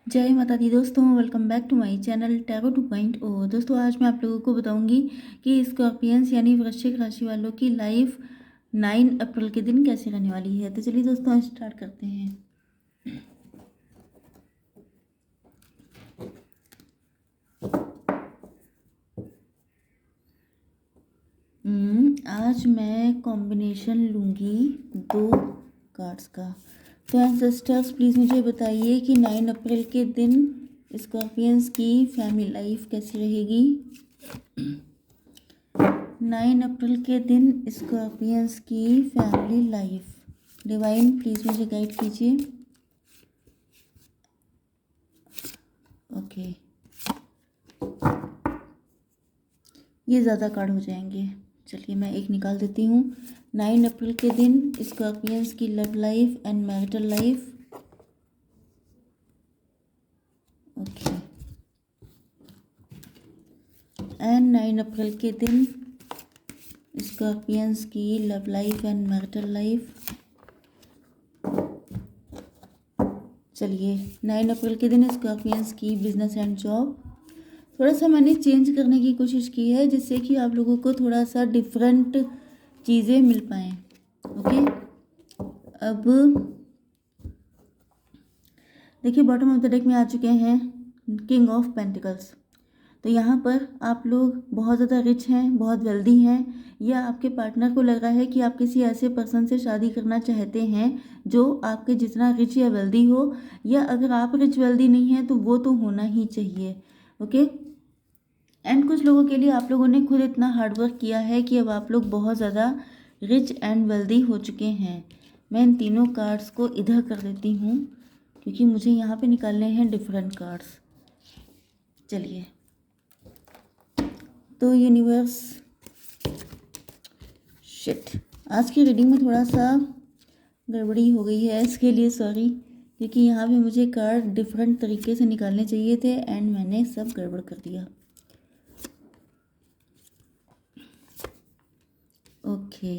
जय माता दी दोस्तों, welcome back to my channel tarot 2.0। दोस्तों आज मैं आप लोगों को बताऊंगी कि स्कॉर्पियंस यानी वृश्चिक राशि वालों की लाइफ 9 अप्रैल के दिन कैसे रहने वाली है। तो चलिए दोस्तों स्टार्ट करते हैं। आज मैं कॉम्बिनेशन लूँगी 2 कार्ड्स का। तो एंसेस्टर्स प्लीज़ मुझे बताइए कि 9 अप्रैल के दिन स्कॉर्पियंस की फैमिली लाइफ कैसी रहेगी। 9 अप्रैल के दिन स्कॉर्पियंस की फैमिली लाइफ। डिवाइन प्लीज़ मुझे गाइड कीजिए। ओके, ये ज़्यादा कार्ड हो जाएंगे। चलिए मैं एक निकाल देती हूँ। 9 अप्रैल के दिन स्कॉर्पियंस की love life and marital life. Okay, and 9 अप्रैल के दिन स्कॉर्पियंस की love life and marital life. चलिए 9 अप्रैल के दिन स्कॉर्पियंस की बिजनेस एंड जॉब। थोड़ा सा मैंने चेंज करने की कोशिश की है जिससे कि आप लोगों को थोड़ा सा डिफरेंट चीज़ें मिल पाएँ। ओके, अब देखिए बॉटम ऑफ द डेक में आ चुके हैं किंग ऑफ पेंटिकल्स। तो यहाँ पर आप लोग बहुत ज़्यादा रिच हैं, बहुत वेल्दी हैं, या आपके पार्टनर को लग रहा है कि आप किसी ऐसे पर्सन से शादी करना चाहते हैं जो आपके जितना रिच या वेल्दी हो, या अगर आप रिच वेल्दी नहीं हैं तो वो तो होना ही चाहिए। ओके, एंड कुछ लोगों के लिए आप लोगों ने खुद इतना हार्डवर्क किया है कि अब आप लोग बहुत ज़्यादा रिच एंड वेल्दी हो चुके हैं। मैं इन तीनों कार्ड्स को इधर कर देती हूँ क्योंकि मुझे यहाँ पे निकालने हैं डिफरेंट कार्ड्स। चलिए, तो यूनिवर्स शिट, आज की रीडिंग में थोड़ा सा गड़बड़ी हो गई है, इसके लिए सॉरी, क्योंकि यहाँ पे मुझे कार्ड डिफरेंट तरीके से निकालने चाहिए थे एंड मैंने सब गड़बड़ कर दिया। Okay,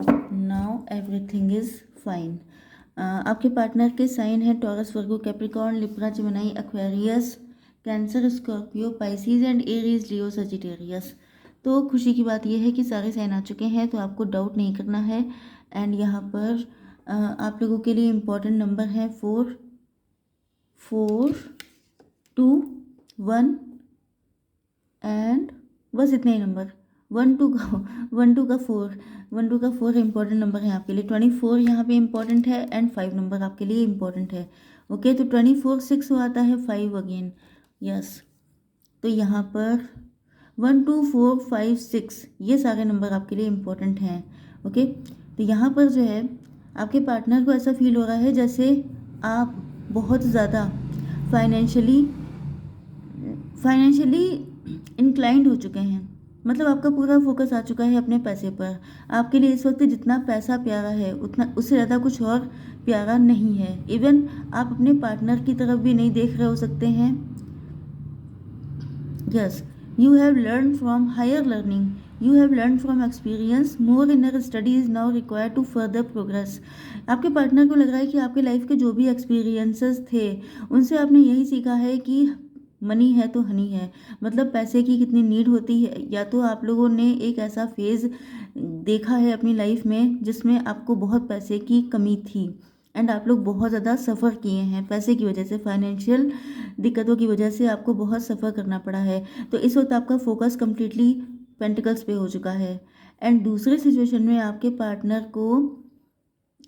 now everything is fine. आपके पार्टनर के साइन है taurus, Virgo, Capricorn, Libra, Gemini, Aquarius, cancer, Scorpio, Pisces and Aries, Leo, Sagittarius. तो खुशी की बात यह है कि सारे साइन आ चुके हैं, तो आपको डाउट नहीं करना है। एंड यहाँ पर आप लोगों के लिए इम्पोर्टेंट नंबर है 4, 4, 2, 1 एंड बस इतने ही नंबर। 1 2 का 4 इंपॉर्टेंट नंबर है आपके लिए। 24 यहाँ पे इंपॉर्टेंट है एंड 5 नंबर आपके लिए इंपॉर्टेंट है। ओके, तो 24 6 आता है 5 अगेन। यस, तो यहाँ पर 1 2 4 5 6 ये सारे नंबर आपके लिए इम्पॉर्टेंट हैं। ओके, तो यहाँ पर जो है आपके पार्टनर को ऐसा फील हो रहा है जैसे आप बहुत ज़्यादा फाइनेंशियली इंक्लाइंड हो चुके हैं। मतलब आपका पूरा फोकस आ चुका है अपने पैसे पर। आपके लिए इस वक्त जितना पैसा प्यारा है उतना उससे ज़्यादा कुछ और प्यारा नहीं है। इवन आप अपने पार्टनर की तरफ भी नहीं देख रहे हो सकते हैं। Yes, you have learned from higher learning, you have learned from experience, more inner study is now required to further progress। आपके पार्टनर को लग रहा है कि आपके लाइफ के जो भी एक्सपीरियंसेस थे उनसे आपने यही सीखा है कि मनी है तो हनी है। मतलब पैसे की कितनी नीड होती है, या तो आप लोगों ने एक ऐसा फेज़ देखा है अपनी लाइफ में जिसमें आपको बहुत पैसे की कमी थी एंड आप लोग बहुत ज़्यादा सफ़र किए हैं पैसे की वजह से, फाइनेंशियल दिक्कतों की वजह से आपको बहुत सफ़र करना पड़ा है। तो इस वक्त आपका फोकस कम्प्लीटली पेंटिकल्स पे हो चुका है। एंड दूसरे सिचुएशन में आपके पार्टनर को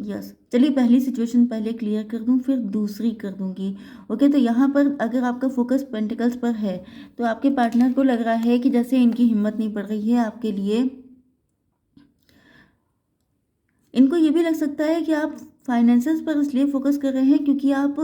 यस, चलिए पहली सिचुएशन पहले क्लियर कर दूं फिर दूसरी कर दूंगी। ओके, तो यहाँ पर अगर आपका फोकस पेंटिकल्स पर है तो आपके पार्टनर को लग रहा है कि जैसे इनकी हिम्मत नहीं पड़ रही है आपके लिए। इनको ये भी लग सकता है कि आप फाइनेंसेस पर इसलिए फोकस कर रहे हैं क्योंकि आप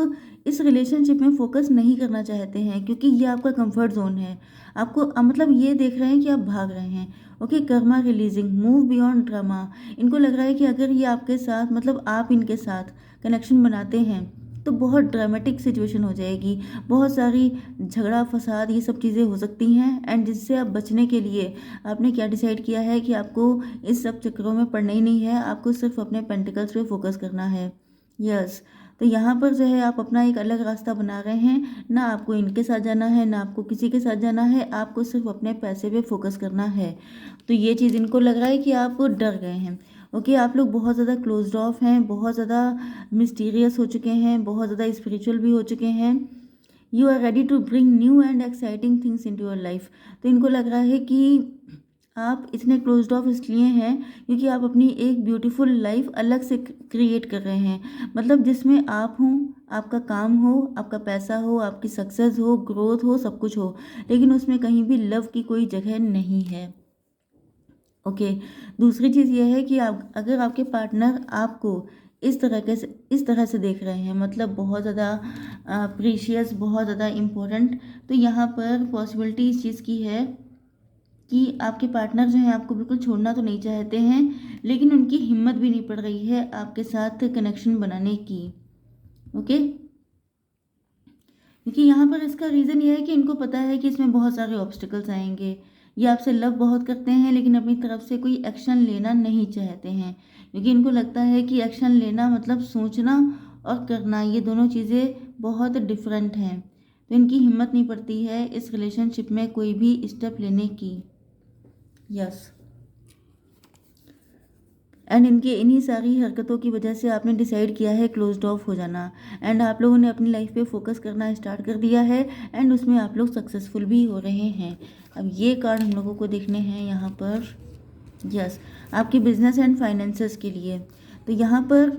इस रिलेशनशिप में फोकस नहीं करना चाहते हैं, क्योंकि ये आपका कंफर्ट जोन है। आपको मतलब ये देख रहे हैं कि आप भाग रहे हैं। Okay, Karma releasing, move beyond drama. इनको लग रहा है कि अगर ये आपके साथ मतलब आप इनके साथ कनेक्शन बनाते हैं तो बहुत ड्रामेटिक सिचुएशन हो जाएगी, बहुत सारी झगड़ा फसाद ये सब चीज़ें हो सकती हैं। एंड जिससे आप बचने के लिए आपने क्या डिसाइड किया है कि आपको इस सब चक्करों में पड़ना ही नहीं है, आपको सिर्फ अपने पेंटिकल्स पे फोकस करना है। यस, तो यहाँ पर जो है आप अपना एक अलग रास्ता बना रहे हैं, ना आपको इनके साथ जाना है ना आपको किसी के साथ जाना है, आपको सिर्फ अपने पैसे पे फोकस करना है। तो ये चीज़ इनको लग रहा है कि आप डर गए हैं। ओके, आप लोग बहुत ज़्यादा क्लोज्ड ऑफ हैं, बहुत ज़्यादा मिस्टीरियस हो चुके हैं, बहुत ज़्यादा स्पिरिचुअल भी हो चुके हैं। You are ready to bring new and exciting things into your life. तो इनको लग रहा है कि आप इतने क्लोज्ड ऑफ इसलिए हैं क्योंकि आप अपनी एक ब्यूटीफुल लाइफ अलग से क्रिएट कर रहे हैं, मतलब जिसमें आप हों, आपका काम हो, आपका पैसा हो, आपकी सक्सेस हो, ग्रोथ हो, सब कुछ हो, लेकिन उसमें कहीं भी लव की कोई जगह नहीं है। ओके, दूसरी चीज़ यह है कि आप अगर आपके पार्टनर आपको इस तरह से देख रहे हैं, मतलब बहुत ज़्यादा प्रीशियस, बहुत ज़्यादा इम्पोर्टेंट, तो यहाँ पर पॉसिबिलिटी इस चीज़ की है कि आपके पार्टनर जो हैं आपको बिल्कुल छोड़ना तो नहीं चाहते हैं, लेकिन उनकी हिम्मत भी नहीं पड़ रही है आपके साथ कनेक्शन बनाने की। ओके, क्योंकि यहाँ पर इसका रीज़न ये है कि इनको पता है कि इसमें बहुत सारे ऑब्स्टिकल्स आएंगे। ये आपसे लव बहुत करते हैं लेकिन अपनी तरफ से कोई एक्शन लेना नहीं चाहते हैं, क्योंकि इनको लगता है कि एक्शन लेना मतलब सोचना और करना, ये दोनों चीज़ें बहुत डिफरेंट हैं। तो इनकी हिम्मत नहीं पड़ती है इस रिलेशनशिप में कोई भी स्टेप लेने की। यस, एंड इनकी इन्हीं सारी हरकतों की वजह से आपने डिसाइड किया है क्लोज्ड ऑफ हो जाना, एंड आप लोगों ने अपनी लाइफ पे फोकस करना स्टार्ट कर दिया है, एंड उसमें आप लोग सक्सेसफुल भी हो रहे हैं। अब ये कार्ड हम लोगों को देखने हैं यहाँ पर। यस, आपके बिजनेस एंड फाइनेंसेस के लिए। तो यहाँ पर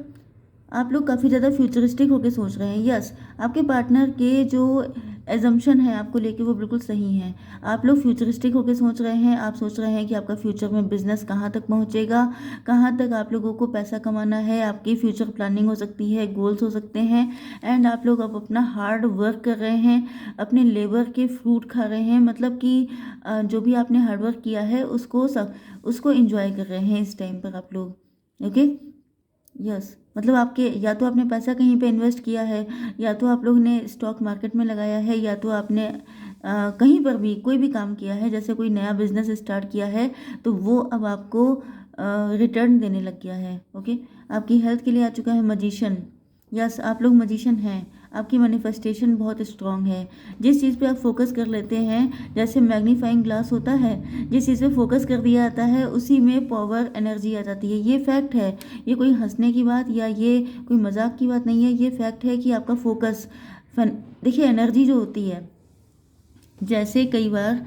आप लोग काफ़ी ज़्यादा फ्यूचरिस्टिक होकर सोच रहे हैं। यस, आपके पार्टनर के जो एजम्पशन है आपको लेके वो बिल्कुल सही है। आप लोग फ्यूचरिस्टिक होकर सोच रहे हैं, आप सोच रहे हैं कि आपका फ्यूचर में बिजनेस कहाँ तक पहुँचेगा, कहाँ तक आप लोगों को पैसा कमाना है, आपकी फ्यूचर प्लानिंग हो सकती है, गोल्स हो सकते हैं, एंड आप लोग अब अपना हार्ड वर्क कर रहे हैं, अपने लेबर के फ्रूट खा रहे हैं, मतलब कि जो भी आपने हार्ड वर्क किया है उसको इंजॉय कर रहे हैं इस टाइम पर आप लोग। ओके, यस, मतलब आपके या तो आपने पैसा कहीं पे इन्वेस्ट किया है, या तो आप लोग ने स्टॉक मार्केट में लगाया है, या तो आपने कहीं पर भी कोई भी काम किया है, जैसे कोई नया बिजनेस स्टार्ट किया है, तो वो अब आपको रिटर्न देने लग गया है। ओके, आपकी हेल्थ के लिए आ चुका है मजिशियन। यस, आप लोग मजिशियन हैं, आपकी मैनिफेस्टेशन बहुत स्ट्रांग है। जिस चीज़ पे आप फोकस कर लेते हैं, जैसे मैग्नीफाइंग ग्लास होता है, जिस चीज़ पे फोकस कर दिया जाता है उसी में पावर एनर्जी आ जाती है। ये फैक्ट है, ये कोई हंसने की बात या ये कोई मजाक की बात नहीं है, ये फैक्ट है कि आपका फोकस देखिए, एनर्जी जो होती है, जैसे कई बार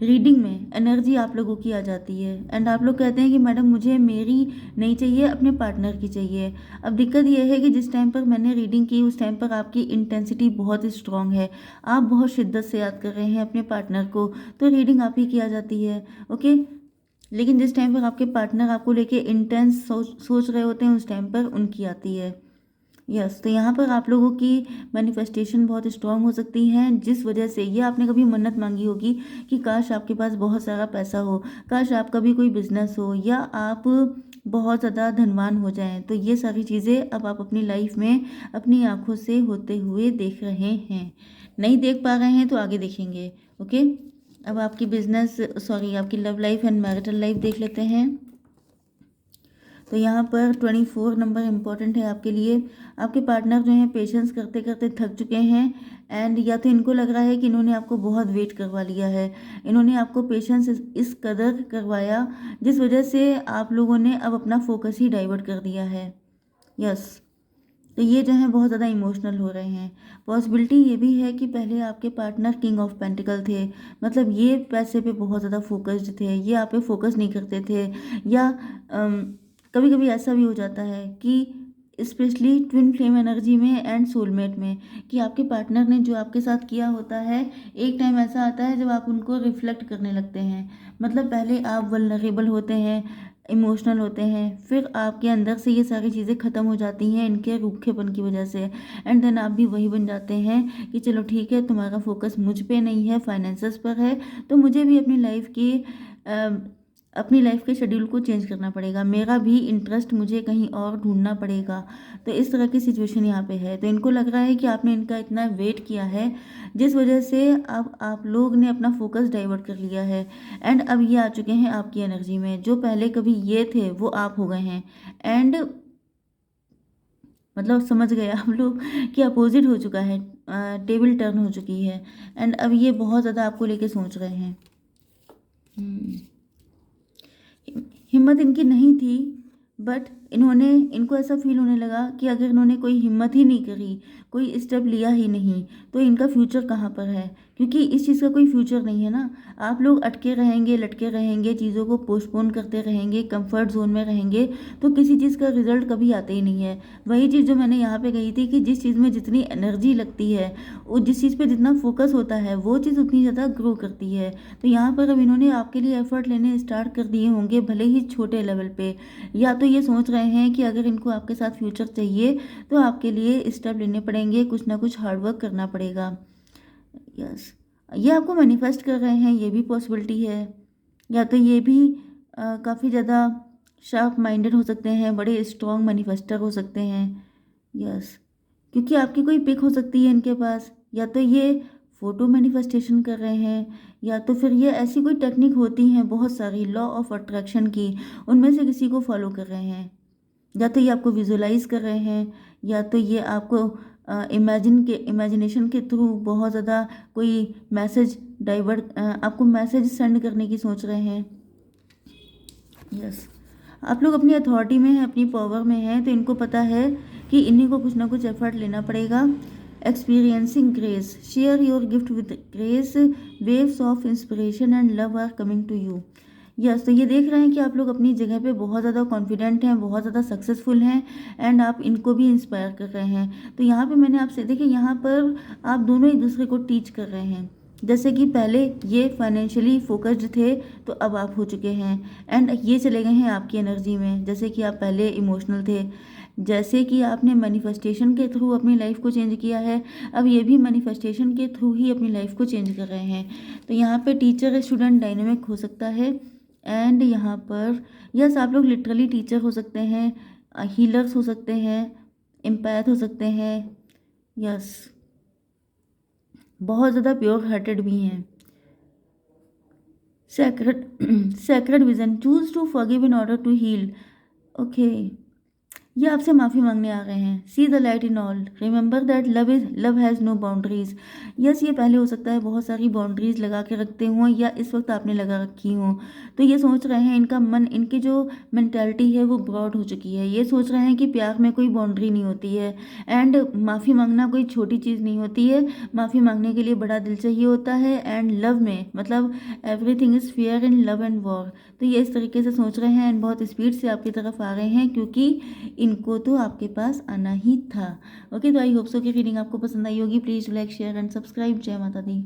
रीडिंग में एनर्जी आप लोगों की आ जाती है, एंड आप लोग कहते हैं कि मैडम मुझे मेरी नहीं चाहिए, अपने पार्टनर की चाहिए। अब दिक्कत यह है कि जिस टाइम पर मैंने रीडिंग की उस टाइम पर आपकी इंटेंसिटी बहुत स्ट्रांग है, आप बहुत शिद्दत से याद कर रहे हैं अपने पार्टनर को, तो रीडिंग आप ही की आ जाती है। ओके, लेकिन जिस टाइम पर आपके पार्टनर आपको लेके इंटेंस सोच रहे होते हैं उस टाइम पर उनकी आती है। यस, तो यहाँ पर आप लोगों की मैनिफेस्टेशन बहुत स्ट्रांग हो सकती है, जिस वजह से ये आपने कभी मन्नत मांगी होगी कि काश आपके पास बहुत सारा पैसा हो, काश आपका भी कोई बिजनेस हो, या आप बहुत ज़्यादा धनवान हो जाएं। तो ये सारी चीज़ें अब आप अपनी लाइफ में अपनी आंखों से होते हुए देख रहे हैं। नहीं देख पा रहे हैं तो आगे देखेंगे। ओके, अब आपकी आपकी love life and marital life देख लेते हैं। तो यहाँ पर 24 नंबर इम्पॉर्टेंट है आपके लिए। आपके पार्टनर जो हैं पेशेंस करते करते थक चुके हैं, एंड या तो इनको लग रहा है कि इन्होंने आपको बहुत वेट करवा लिया है, इन्होंने आपको पेशेंस इस कदर करवाया जिस वजह से आप लोगों ने अब अपना फोकस ही डाइवर्ट कर दिया है। यस, तो ये जो है बहुत ज़्यादा इमोशनल हो रहे हैं। पॉसिबिलिटी ये भी है कि पहले आपके पार्टनर किंग ऑफ पेंटिकल थे, मतलब ये पैसे पे बहुत ज़्यादा फोकस्ड थे, ये आप पे फोकस नहीं करते थे, या कभी कभी ऐसा भी हो जाता है कि स्पेशली ट्विन फ्लेम एनर्जी में एंड सोलमेट में, कि आपके पार्टनर ने जो आपके साथ किया होता है, एक टाइम ऐसा आता है जब आप उनको रिफ्लेक्ट करने लगते हैं। मतलब पहले आप वल्नरेबल होते हैं, इमोशनल होते हैं, फिर आपके अंदर से ये सारी चीज़ें ख़त्म हो जाती हैं इनके रूखेपन की वजह से, एंड देन आप भी वही बन जाते हैं कि चलो ठीक है, तुम्हारा फोकस मुझ पे नहीं है, फाइनेंसेस पर है, तो मुझे भी अपनी लाइफ के शेड्यूल को चेंज करना पड़ेगा, मेरा भी इंटरेस्ट मुझे कहीं और ढूंढना पड़ेगा। तो इस तरह की सिचुएशन यहाँ पे है। तो इनको लग रहा है कि आपने इनका इतना वेट किया है जिस वजह से अब आप लोग ने अपना फोकस डाइवर्ट कर लिया है, एंड अब ये आ चुके हैं आपकी एनर्जी में। जो पहले कभी ये थे वो आप हो गए हैं, एंड मतलब समझ गए आप लोग कि अपोजिट हो चुका है, टेबल टर्न हो चुकी है। एंड अब ये बहुत ज़्यादा आपको लेके सोच रहे हैं। हम्म, हिम्मत इनकी नहीं थी, बट इनको ऐसा फील होने लगा कि अगर इन्होंने कोई हिम्मत ही नहीं करी, कोई स्टेप लिया ही नहीं, तो इनका फ्यूचर कहाँ पर है, क्योंकि इस चीज़ का कोई फ्यूचर नहीं है ना। आप लोग अटके रहेंगे, लटके रहेंगे, चीज़ों को पोस्टपोन करते रहेंगे, कंफर्ट जोन में रहेंगे, तो किसी चीज़ का रिजल्ट कभी आता ही नहीं है। वही चीज़ जो मैंने यहाँ पे कही थी कि जिस चीज़ में जितनी एनर्जी लगती है, वो जिस चीज़ पे जितना फोकस होता है, वो चीज़ उतनी ज़्यादा ग्रो करती है। तो यहाँ पर अब इन्होंने आपके लिए एफर्ट लेने स्टार्ट कर दिए होंगे, भले ही छोटे लेवल पे। या तो ये सोच रहे हैं कि अगर इनको आपके साथ फ्यूचर चाहिए तो आपके लिए स्टेप लेने पड़ेंगे, कुछ ना कुछ हार्डवर्क करना पड़ेगा। यस, ये आपको मैनिफेस्ट कर रहे हैं, ये भी पॉसिबिलिटी है। या तो ये भी काफ़ी ज़्यादा शार्प माइंडेड हो सकते हैं, बड़े स्ट्रॉन्ग मैनिफेस्टर हो सकते हैं। यस, क्योंकि आपकी कोई पिक हो सकती है इनके पास, या तो ये फोटो मैनिफेस्टेशन कर रहे हैं, या तो फिर ये ऐसी कोई टेक्निक होती हैं बहुत सारी लॉ ऑफ अट्रैक्शन की, उनमें से किसी को फॉलो कर रहे हैं। या तो ये आपको विजुलाइज कर रहे हैं, या तो ये आपको इमेजिनेशन के थ्रू बहुत ज़्यादा कोई मैसेज आपको मैसेज सेंड करने की सोच रहे हैं। यस, आप लोग अपनी अथॉरिटी में हैं, अपनी पावर में हैं, तो इनको पता है कि इन्हीं को कुछ ना कुछ एफर्ट लेना पड़ेगा। Experiencing grace, share your gift with grace, waves of inspiration and love are coming to you. Yes, तो ये देख रहे हैं कि आप लोग अपनी जगह पे बहुत ज़्यादा कॉन्फिडेंट हैं, बहुत ज़्यादा सक्सेसफुल हैं, एंड आप इनको भी इंस्पायर कर रहे हैं। तो यहाँ पे मैंने आपसे देखिए, यहाँ पर आप दोनों एक दूसरे को टीच कर रहे हैं। जैसे कि पहले ये फाइनेंशियली फोकस्ड थे, तो अब आप हो चुके हैं, एंड ये चले गए हैं आपकी एनर्जी में। जैसे कि आप पहले इमोशनल थे, जैसे कि आपने मैनिफेस्टेशन के थ्रू अपनी लाइफ को चेंज किया है, अब ये भी मैनिफेस्टेशन के थ्रू ही अपनी लाइफ को चेंज कर रहे हैं। तो यहाँ पे टीचर स्टूडेंट डायनेमिक हो सकता है। एंड यहाँ पर यस, आप लोग लिटरली टीचर हो सकते हैं, हीलर्स हो सकते हैं, एम्पैथ हो सकते हैं। यस, बहुत ज़्यादा प्योर हार्टेड भी हैं। Sacred sacred vision, choose to forgive in order to heal. Okay, ये आपसे माफ़ी मांगने आ गए हैं। See the light in all, remember that love has no boundaries. Yes, ये पहले हो सकता है बहुत सारी बाउंड्रीज लगा के रखते हों, या इस वक्त आपने लगा रखी हों। तो ये सोच रहे हैं, इनका मन, इनकी जो मैंटेलिटी है वो ब्रॉड हो चुकी है। ये सोच रहे हैं कि प्यार में कोई बाउंड्री नहीं होती है, एंड माफ़ी मांगना कोई छोटी चीज़ नहीं होती है। माफ़ी मांगने के लिए बड़ा दिल चाहिए होता है, एंड लव में मतलब everything is fair in love and war. तो ये इस तरीके से सोच रहे हैं, एंड बहुत स्पीड से आपकी तरफ आ रहे हैं, क्योंकि इनको तो आपके पास आना ही था। ओके, तो आई होप सो कि रीडिंग आपको पसंद आई होगी। Please like, share and subscribe. जय माता दी।